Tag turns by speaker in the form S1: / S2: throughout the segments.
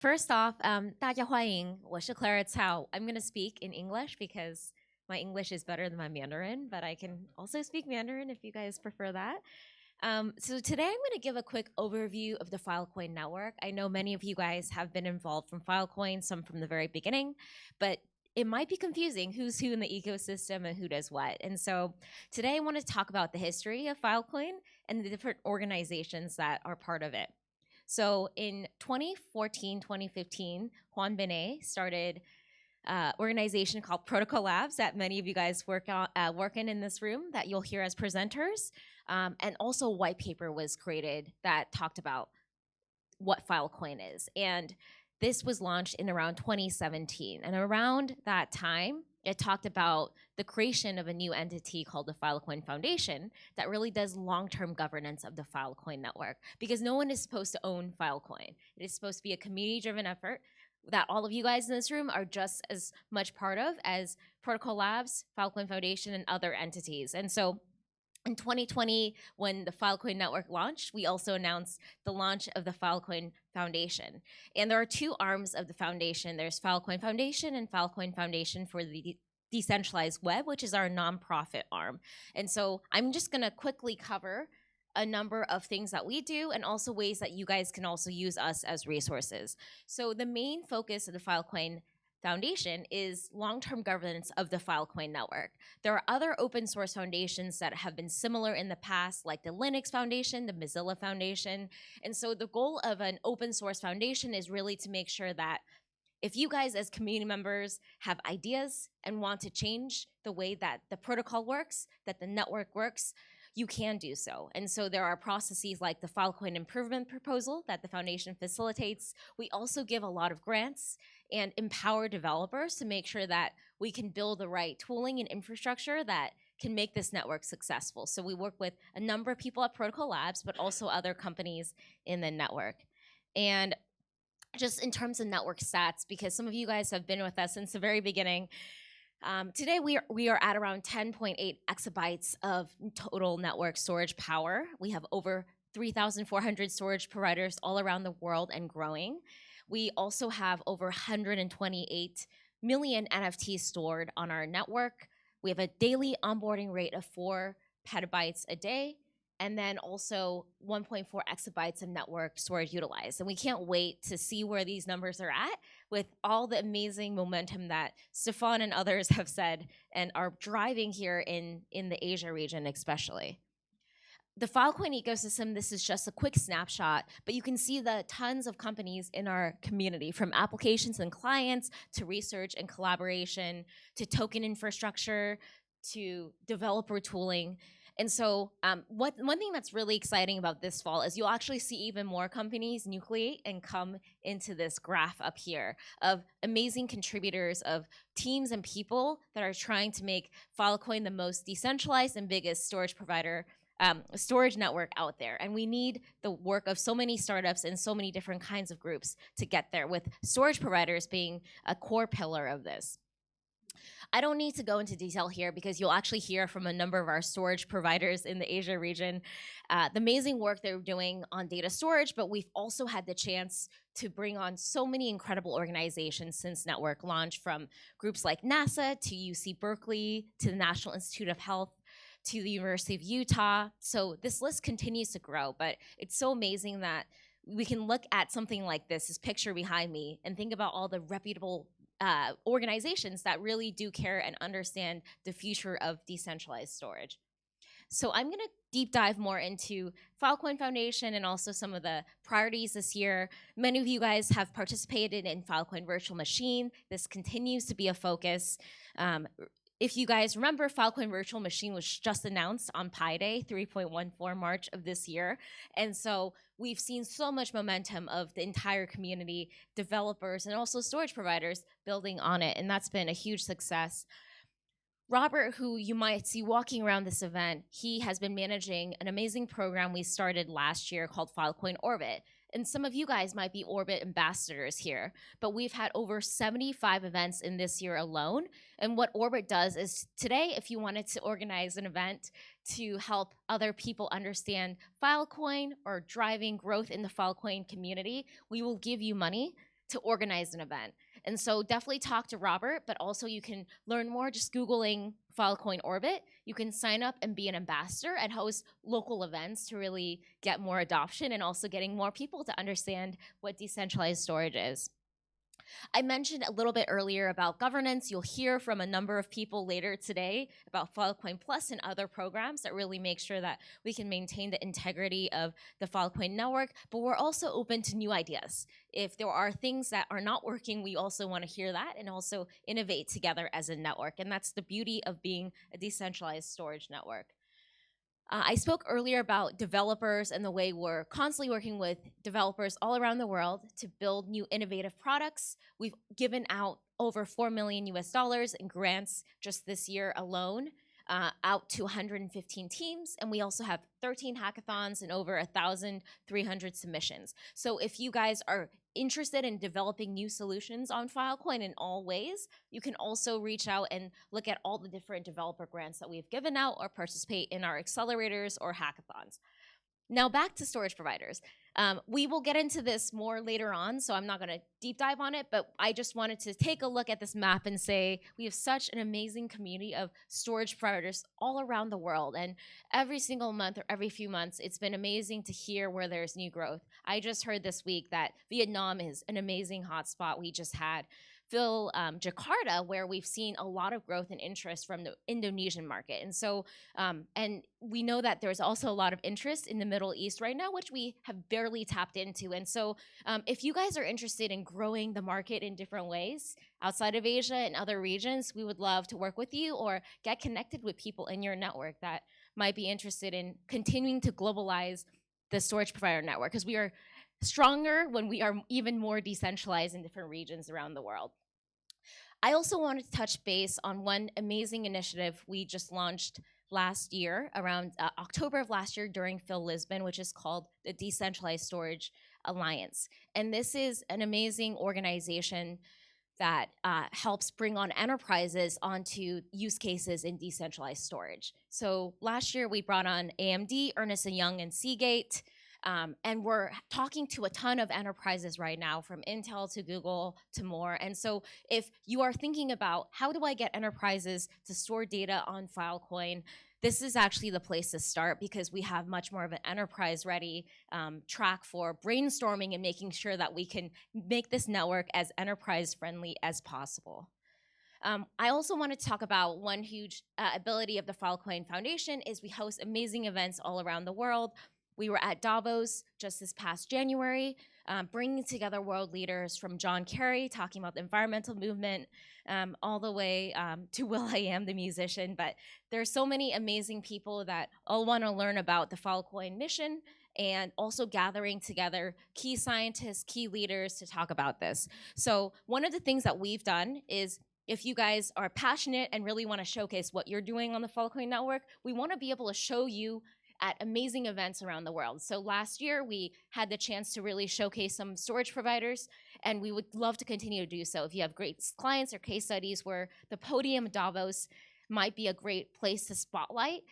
S1: First off, 大家欢迎，我是 Clara Tsao. I'm going to speak in English because my English is better than my Mandarin, but I can also speak Mandarin if you guys prefer that. So today I'm going to give a quick overview of the Filecoin network. I know many of you guys have been involved from Filecoin, some from the very beginning, but it might be confusing who's who in the ecosystem and who does what. And so today I want to talk about the history of Filecoin and the different organizations that are part of it. So in 2014, 2015, Juan Benet started an organization called Protocol Labs that many of you guys work in this room that you'll hear as presenters. And also a white paper was created that talked about what Filecoin is. And this was launched in around 2017. And around that time, it talked about the creation of a new entity called the Filecoin Foundation that really does long-term governance of the Filecoin network, because no one is supposed to own Filecoin. It is supposed to be a community-driven effort that all of you guys in this room are just as much part of as Protocol Labs, Filecoin Foundation, and other entities. And so in 2020, when the Filecoin network launched, we also announced the launch of the Filecoin Foundation. And there are two arms of the foundation. There's Filecoin Foundation and Filecoin Foundation for the Decentralized Web, which is our nonprofit arm. And so I'm just going to quickly cover a number of things that we do and also ways that you guys can also use us as resources. So the main focus of the Filecoin Foundation is long-term governance of the Filecoin network. There are other open source foundations that have been similar in the past, like the Linux Foundation, the Mozilla Foundation. And so the goal of an open source foundation is really to make sure that if you guys as community members have ideas and want to change the way that the protocol works, that the network works, you can do so. And so there are processes like the Filecoin Improvement Proposal that the foundation facilitates. We also give a lot of grants and empower developers to make sure that we can build the right tooling and infrastructure that can make this network successful. So we work with a number of people at Protocol Labs, but also other companies in the network. And just in terms of network stats, because some of you guys have been with us since the very beginning, today we are at around 10.8 exabytes of total network storage power. We have over 3,400 storage providers all around the world and growing. We also have over 128 million NFTs stored on our network. We have a daily onboarding rate of 4 petabytes a day, and then also 1.4 exabytes of network storage utilized. And we can't wait to see where these numbers are at with all the amazing momentum that Stefan and others have said and are driving here in the Asia region especially. The Filecoin ecosystem, this is just a quick snapshot, but you can see the tons of companies in our community, from applications and clients to research and collaboration to token infrastructure to developer tooling. And so one thing that's really exciting about this fall is you'll actually see even more companies nucleate and come into this graph up here of amazing contributors, of teams and people that are trying to make Filecoin the most decentralized and biggest storage provider, storage network out there. And we need the work of so many startups and so many different kinds of groups to get there, with storage providers being a core pillar of this. I don't need to go into detail here because you'll actually hear from a number of our storage providers in the Asia region, the amazing work they're doing on data storage, but we've also had the chance to bring on so many incredible organizations since network launch, from groups like NASA to UC Berkeley to the National Institute of Health to the University of Utah. So this list continues to grow, but it's so amazing that we can look at something like this picture behind me and think about all the reputable organizations that really do care and understand the future of decentralized storage. So I'm gonna deep dive more into Filecoin Foundation and also some of the priorities this year. Many of you guys have participated in Filecoin Virtual Machine. This continues to be a focus. If you guys remember, Filecoin Virtual Machine was just announced on Pi Day, 3.14 March of this year. And so we've seen so much momentum of the entire community, developers, and also storage providers building on it. And that's been a huge success. Robert, who you might see walking around this event, he has been managing an amazing program we started last year called Filecoin Orbit. And some of you guys might be Orbit ambassadors here, but we've had over 75 events in this year alone. And what Orbit does is today, if you wanted to organize an event to help other people understand Filecoin or driving growth in the Filecoin community, we will give you money to organize an event. And so definitely talk to Robert, but also you can learn more just Googling Filecoin Orbit. You can sign up and be an ambassador and host local events to really get more adoption and also getting more people to understand what decentralized storage is. I mentioned a little bit earlier about governance. You'll hear from a number of people later today about Filecoin Plus and other programs that really make sure that we can maintain the integrity of the Filecoin network, but we're also open to new ideas. If there are things that are not working, we also want to hear that and also innovate together as a network. And that's the beauty of being a decentralized storage network. I spoke earlier about developers and the way we're constantly working with developers all around the world to build new innovative products. We've given out over $4 million US in grants just this year alone, out to 115 teams. And we also have 13 hackathons and over 1,300 submissions. So if you guys are interested in developing new solutions on Filecoin in all ways, you can also reach out and look at all the different developer grants that we've given out or participate in our accelerators or hackathons. Now back to storage providers. We will get into this more later on, so I'm not going to deep dive on it, but I just wanted to take a look at this map and say we have such an amazing community of storage providers all around the world. And every single month or every few months, it's been amazing to hear where there's new growth. I just heard this week that Vietnam is an amazing hotspot. We just had Jakarta, where we've seen a lot of growth and interest from the Indonesian market. And so, and we know that there's also a lot of interest in the Middle East right now, which we have barely tapped into. And so if you guys are interested in growing the market in different ways outside of Asia and other regions, we would love to work with you or get connected with people in your network that might be interested in continuing to globalize the storage provider network, because we are stronger when we are even more decentralized in different regions around the world. I also wanted to touch base on one amazing initiative we just launched last year, around October of last year during Phil Lisbon, which is called the Decentralized Storage Alliance. And this is an amazing organization that helps bring on enterprises onto use cases in decentralized storage. So last year we brought on AMD, Ernst & Young, and Seagate. And we're talking to a ton of enterprises right now, from Intel to Google to more. And so if you are thinking about how do I get enterprises to store data on Filecoin, this is actually the place to start, because we have much more of an enterprise-ready track for brainstorming and making sure that we can make this network as enterprise-friendly as possible. I also want to talk about one huge ability of the Filecoin Foundation is we host amazing events all around the world. We were at Davos just this past January, bringing together world leaders from John Kerry, talking about the environmental movement, all the way to will.i.am, the musician. But there's so many amazing people that all want to learn about the Filecoin mission, and also gathering together key scientists, key leaders to talk about this. So one of the things that we've done is, if you guys are passionate and really want to showcase what you're doing on the Filecoin network, we want to be able to show you at amazing events around the world. So last year, we had the chance to really showcase some storage providers, and we would love to continue to do so. If you have great clients or case studies where the podium at Davos might be a great place to spotlight,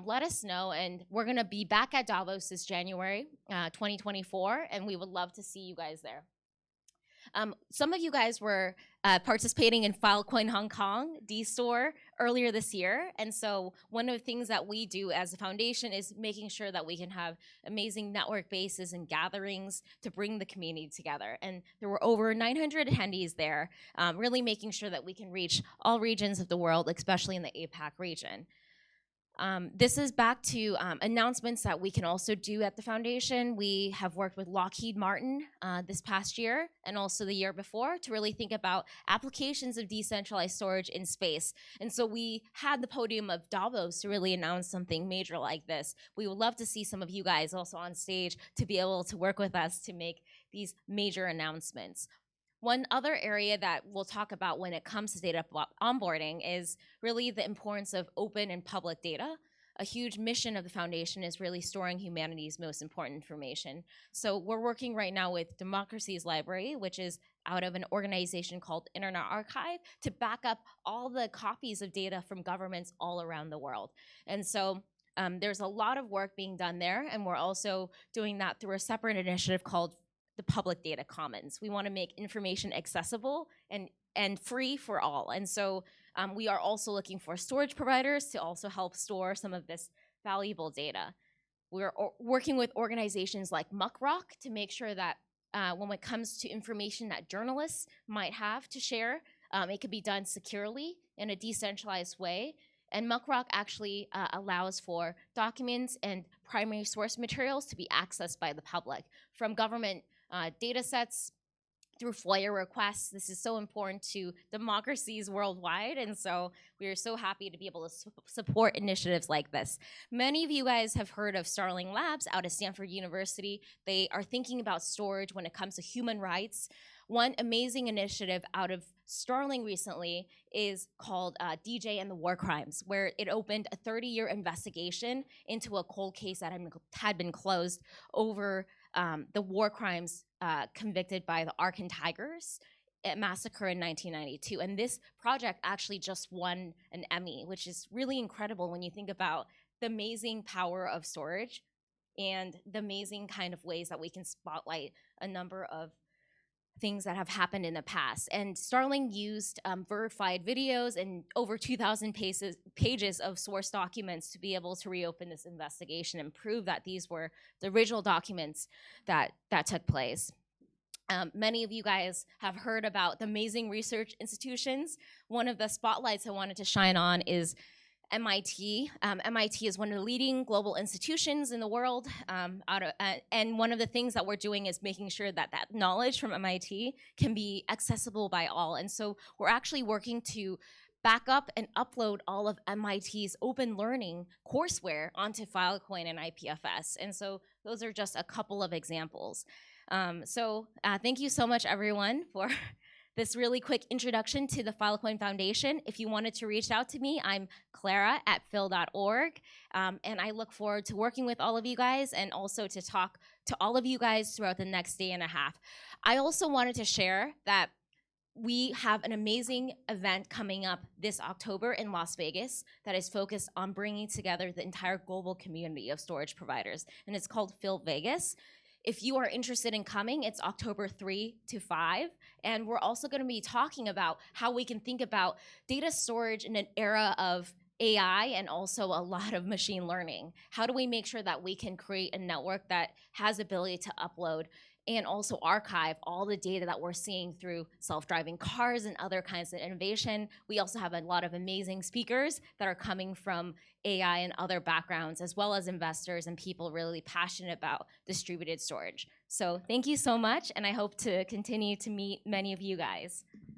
S1: let us know. And we're gonna be back at Davos this January 2024, and we would love to see you guys there. Some of you guys were participating in Filecoin Hong Kong, D-Store, earlier this year. And so one of the things that we do as a foundation is making sure that we can have amazing network bases and gatherings to bring the community together. And there were over 900 attendees there, really making sure that we can reach all regions of the world, especially in the APAC region. This is back to announcements that we can also do at the foundation. We have worked with Lockheed Martin this past year and also the year before to really think about applications of decentralized storage in space. And so we had the podium of Davos to really announce something major like this. We would love to see some of you guys also on stage to be able to work with us to make these major announcements. One other area that we'll talk about when it comes to data onboarding is really the importance of open and public data. A huge mission of the foundation is really storing humanity's most important information. So we're working right now with Democracy's Library, which is out of an organization called Internet Archive, to back up all the copies of data from governments all around the world. And so there's a lot of work being done there, and we're also doing that through a separate initiative called the public data commons. We want to make information accessible and free for all. And so we are also looking for storage providers to also help store some of this valuable data. We're working with organizations like Muckrock to make sure that when it comes to information that journalists might have to share, it can be done securely in a decentralized way. And Muckrock actually allows for documents and primary source materials to be accessed by the public from government data sets through FOIA requests. This is so important to democracies worldwide, and so we are so happy to be able to support initiatives like this. Many of you guys have heard of Starling Labs out of Stanford University. They are thinking about storage when it comes to human rights. One amazing initiative out of Starling recently is called DJ and the War Crimes, where it opened a 30-year investigation into a cold case that had been closed over the war crimes convicted by the Arkan Tigers massacre in 1992. And this project actually just won an Emmy, which is really incredible when you think about the amazing power of storage and the amazing kind of ways that we can spotlight a number of things that have happened in the past. And Starling used verified videos and over 2,000 pages of source documents to be able to reopen this investigation and prove that these were the original documents that took place. Many of you guys have heard about the amazing research institutions. One of the spotlights I wanted to shine on is MIT. MIT is one of the leading global institutions in the world, and one of the things that we're doing is making sure that that knowledge from MIT can be accessible by all. And so we're actually working to back up and upload all of MIT's open learning courseware onto Filecoin and IPFS. And so those are just a couple of examples. Thank you so much, everyone, for this really quick introduction to the Filecoin Foundation. If you wanted to reach out to me, I'm Clara at phil.org, and I look forward to working with all of you guys and also to talk to all of you guys throughout the next day and a half. I also wanted to share that we have an amazing event coming up this October in Las Vegas that is focused on bringing together the entire global community of storage providers, and it's called Phil Vegas. If you are interested in coming, it's October 3 to 5. And we're also going to be talking about how we can think about data storage in an era of AI and also a lot of machine learning. How do we make sure that we can create a network that has ability to upload and also archive all the data that we're seeing through self-driving cars and other kinds of innovation? We also have a lot of amazing speakers that are coming from AI and other backgrounds, as well as investors and people really passionate about distributed storage. So thank you so much, and I hope to continue to meet many of you guys.